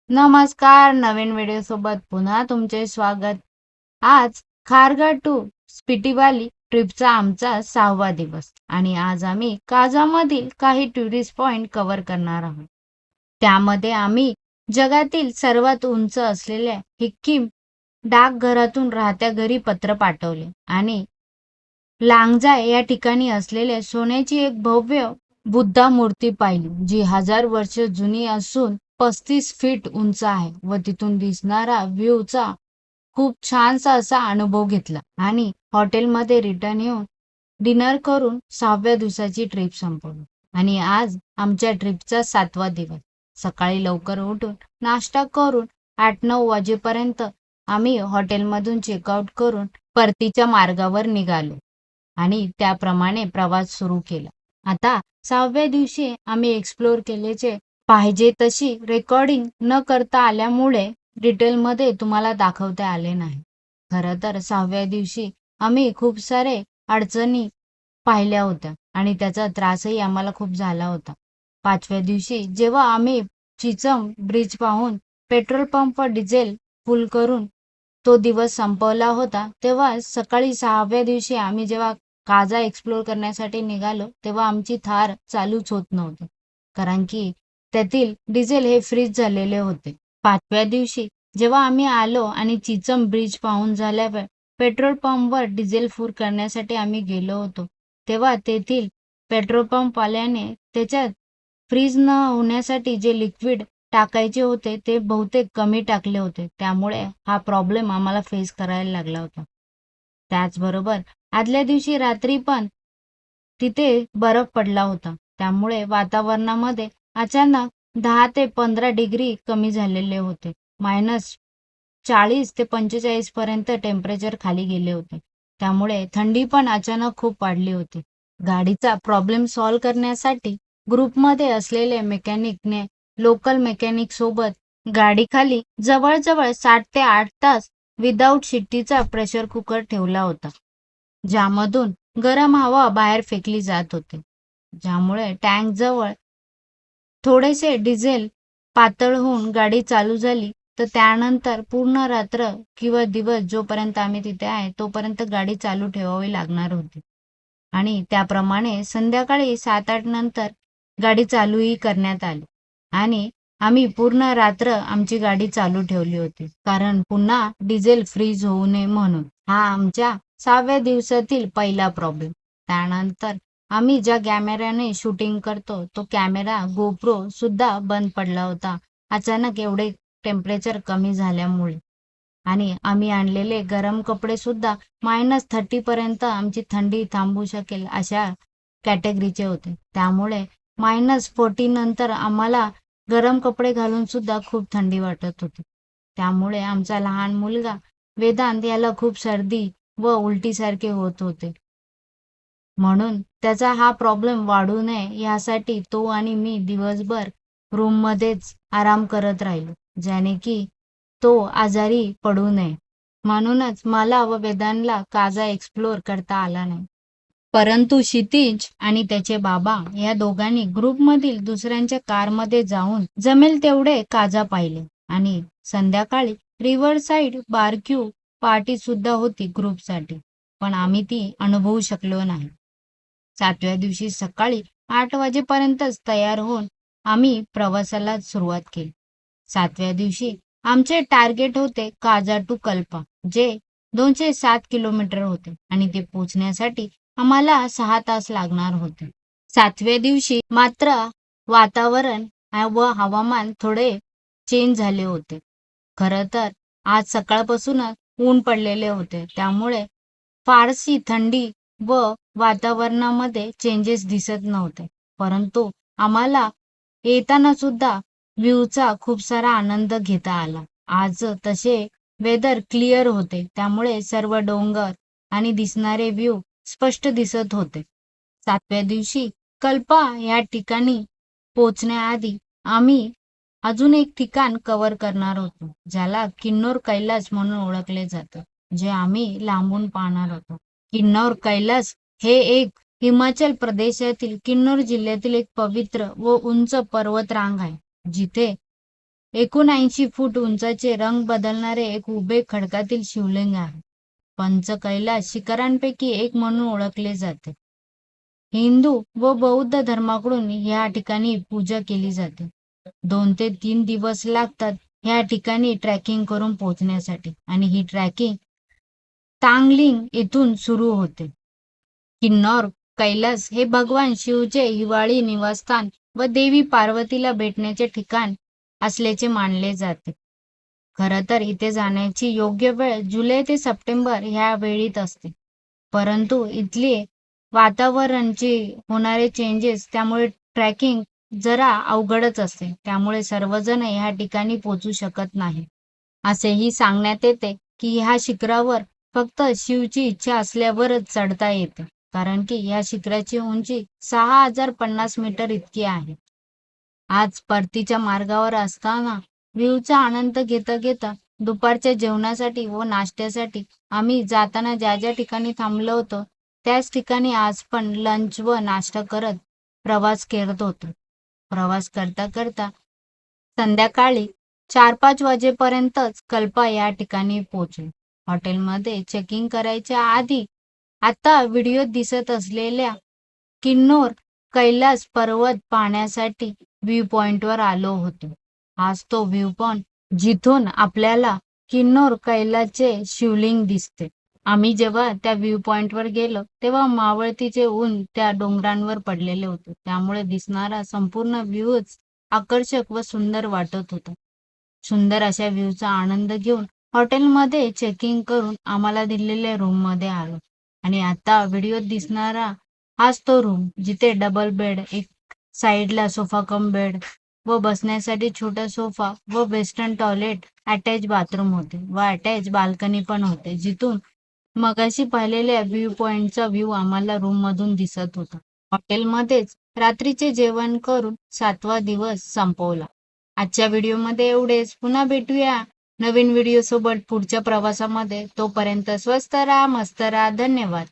नमस्कार. नवीन व्हिडिओ सोबत पुन्हा तुमचे स्वागत. आज खारघर टू स्पिटीवाली ट्रिपचा आमचा 6वा दिवस आणि आज आम्ही काजामधील काही टुरिस्ट पॉइंट कव्हर करणार आहोत. त्यामध्ये आम्ही जगातील सर्वात उंच असलेल्या हिक्किम डाकघरातून राहत्या घरी पत्र पाठवले आणि लांगजाय या ठिकाणी असलेल्या सोन्याची एक भव्य बुद्धा मूर्ती पाहिली, जी 1000 वर्ष जुनी असून 35 फीट उंच आहे व तिथून दिसणारा व्ह्यूचा खूप छानसा असा अनुभव घेतला आणि हॉटेलमध्ये रिटर्न येऊन डिनर करून 6व्या दिवसाची ट्रिप संपवली. आणि आज आमच्या ट्रिपचा 7वा दिवस. सकाळी लवकर उठून नाश्ता करून 8-9 वाजेपर्यंत आम्ही हॉटेलमधून चेकआउट करून परतीच्या मार्गावर निघालो आणि त्याप्रमाणे प्रवास सुरू केला. आता 6व्या दिवशी आम्ही एक्सप्लोर केल्याचे पाहिजे तशी रेकॉर्डिंग न करता आल्यामुळे डिटेलमध्ये तुम्हाला दाखवता आले नाही. खरं तर 6व्या दिवशी आम्ही खूप सारे अडचणी पाहिल्या होत्या आणि त्याचा त्रासही आम्हाला खूप झाला होता. 5व्या दिवशी जेव्हा आम्ही चिचम ब्रिज पाहून पेट्रोल पंप डिझेल फुल करून तो दिवस संपवला होता, तेव्हा सकाळी 6व्या दिवशी आम्ही जेव्हा काजा एक्सप्लोर करण्यासाठी निघालो तेव्हा आमची थार चालूच होत नव्हती, कारण की त्यातील डिझेल हे फ्रीज झालेले होते. 5व्या दिवशी जेव्हा आम्ही आलो आणि चिचम ब्रिज पाहून झाल्यावर पेट्रोल पंपवर डिझेल फुल करण्यासाठी आम्ही गेलो होतो, तेव्हा तेथील पेट्रोल पंपवाल्याने त्याच्यात फ्रीज न होण्यासाठी जे लिक्विड टाकायचे होते ते बहुतेक कमी टाकले होते. त्यामुळे हा प्रॉब्लेम आम्हाला फेस करायला लागला होता. त्याचबरोबर आदल्या दिवशी रात्री पण तिथे बर्फ पडला होता. त्यामुळे वातावरणामध्ये अचानक 10 ते 15 डिग्री कमी झालेले होते. -40 ते 45 पर्यंत टेम्परेचर खाली गेले होते. त्यामुळे थंडी पण अचानक खूप वाढली होती. गाडीचा प्रॉब्लेम सॉल्व्ह करण्यासाठी ग्रुपमध्ये असलेले मेकॅनिकने लोकल मेकॅनिक सोबत गाडीखाली जवळजवळ 7 ते 8 तास विदाऊट शिट्टीचा प्रेशर कुकर ठेवला होता, ज्यामधून गरम हवा बाहेर फेकली जात होती, ज्यामुळे टँक जवळ थोडेसे डिझेल पातळ होऊन गाडी चालू झाली. तर त्यानंतर पूर्ण रात्र किंवा दिवस जोपर्यंत आम्ही तिथे आहे तोपर्यंत गाडी चालू ठेवावी लागणार होती आणि त्याप्रमाणे संध्याकाळी 7-8 नंतर गाडी चालूही करण्यात आली आणि आम्ही पूर्ण रात्र आमची गाडी चालू ठेवली होती, कारण पुन्हा डिझेल फ्रीज होऊ नये म्हणून. हा आमच्या 6व्या दिवसातील पहिला प्रॉब्लेम. त्यानंतर आम्ही ज्या कॅमेऱ्याने शूटिंग करतो तो कॅमेरा गोप्रो सुद्धा बंद पडला होता अचानक एवढे टेम्परेचर कमी झाल्यामुळे. आणि आम्ही आणलेले गरम कपडे सुद्धा -30 पर्यंत आमची थंडी थांबू शकेल अशा कॅटेगरीचे होते. त्यामुळे -40 नंतर आम्हाला गरम कपडे घालून सुद्धा खूप थंडी वाटत होती. त्यामुळे आमचा लहान मुलगा वेदांत याला खूप सर्दी व उलटीसारखे होत होते. म्हणून त्याचा हा प्रॉब्लेम वाढू नये यासाठी तो आणि मी दिवसभर रूममध्येच आराम करत राहिलो, ज्याने की तो आजारी पडू नये. म्हणूनच मला व वेदांतला काजा एक्सप्लोर करता आला नाही. परंतु क्षितिज आणि त्याचे बाबा या दोघांनी ग्रुपमधील दुसऱ्यांच्या कारमध्ये जाऊन जमेल तेवढे काजा पाहिले आणि संध्याकाळी रिव्हर साइड बारक्यू पार्टी सुद्धा होती ग्रुपसाठी, पण आम्ही ती अनुभवू शकलो नाही. 7व्या दिवशी सकाळी 8 वाजेपर्यंतच तयार होऊन आम्ही प्रवासाला सुरुवात केली. 7व्या दिवशी आमचे टार्गेट होते काजा टू कल्पा, जे 207 किलोमीटर होते आणि ते पोहोचण्यासाठी आम्हाला 6 तास लागणार होते. 7व्या दिवशी मात्र वातावरण व हवामान थोडे चेंज झाले होते. खरं तर आज सकाळपासूनच ऊन पडलेले होते, त्यामुळे फारशी थंडी व वातावरणामध्ये चेंजेस दिसत नव्हते. परंतु आम्हाला येताना सुद्धा व्ह्यूचा खूप सारा आनंद घेता आला. आज तसे वेदर क्लिअर होते, त्यामुळे सर्व डोंगर आणि दिसणारे व्ह्यू स्पष्ट दिसत होते. 7व्या दिवशी कल्पा या ठिकाणी पोहोचण्याआधी आम्ही अजून एक ठिकाण कव्हर करणार होतो, ज्याला किन्नौर कैलास म्हणून ओळखले जाते, जे आम्ही लांबून पाहणार होतो. किन्नौर कैलास हे एक हिमाचल प्रदेशातील किन्नौर जिल्ह्यातील एक पवित्र व उंच पर्वतरांग आहे, जिथे 89 फूट उंचाचे रंग बदलणारे एक उभे खडकातील शिवलिंग आहे. पंच कैलास शिखरांपैकी एक म्हणून ओळखले जाते. हिंदू व बौद्ध धर्माकडून या ठिकाणी पूजा केली जाते. 2 ते 3 दिवस लागतात ह्या ठिकाणी ट्रॅकिंग करून पोहोचण्यासाठी आणि ही ट्रॅकिंग तांगलिंग येथून सुरू होते. किन्नौर कैलास हे भगवान शिवचे हिवाळी निवासस्थान व देवी पार्वतीला भेटण्याचे ठिकाण असल्याचे मानले जाते. खरं तर इथे जाण्याची योग्य वेळ जुलै ते सप्टेंबर ह्या वेळीत असते. परंतु इथले वातावरणचे होणारे चेंजेस त्यामुळे ट्रॅकिंग जरा अवघडच असते. त्यामुळे सर्वजण ह्या ठिकाणी पोहोचू शकत नाही. असेही सांगण्यात येते की ह्या शिखरावर फक्त शिवची इच्छा असल्यावरच चढता येते. कारण की ह्या शिखराची उंची 6050 मीटर इतकी आहे. आज परतीच्या मार्गावर असताना व्ह्यूचा आनंद घेता घेता दुपारच्या जेवणासाठी व नाश्त्यासाठी आम्ही जाताना ज्या ज्या ठिकाणी थांबलो होतो त्याच ठिकाणी आज पण लंच व नाश्ता करत प्रवास करत होतो. प्रवास करता करता संध्याकाळी 4-5 वाजेपर्यंतच कल्पा या ठिकाणी पोहोचलो. हॉटेलमध्ये चेकिंग करायच्या आधी आता व्हिडिओत दिसत असलेल्या किन्नौर कैलास पर्वत पाहण्यासाठी व्ह्यू पॉइंटवर आलो होतो. हाच तो व्ह्यू पॉइंट जिथून आपल्याला किन्नौर कैलासचे शिवलिंग दिसते. आम्ही जेव्हा त्या व्ह्यू पॉइंटवर गेलो तेव्हा मावळतीचे ऊन त्या डोंगरांवर पडलेले होते. त्यामुळे दिसणारा संपूर्ण व्ह्यूच आकर्षक व सुंदर वाटत होता. सुंदर अशा व्ह्यूचा आनंद घेऊन हॉटेलमध्ये चेकिंग करून आम्हाला दिलेल्या रूममध्ये आलो आणि आता व्हिडिओत दिसणारा हाच तो रूम जिथे डबल बेड, एक साईडला सोफा कम बेड व बसण्यासाठी छोटा सोफा व वेस्टर्न टॉयलेट, अटॅच बाथरूम होते व अटॅच बाल्कनी पण होते, जिथून मगाशी पाहिलेल्या व्ह्यू पॉइंटचा व्ह्यू आम्हाला रूम मधून दिसत होता. हॉटेलमध्येच रात्रीचे जेवण करून 7वा दिवस संपवला. आजच्या व्हिडिओमध्ये एवढेच. पुन्हा भेटूया नवीन व्हिडिओ सोबत पुढच्या प्रवासामध्ये. तोपर्यंत स्वस्त राहा, मस्त राहा. धन्यवाद.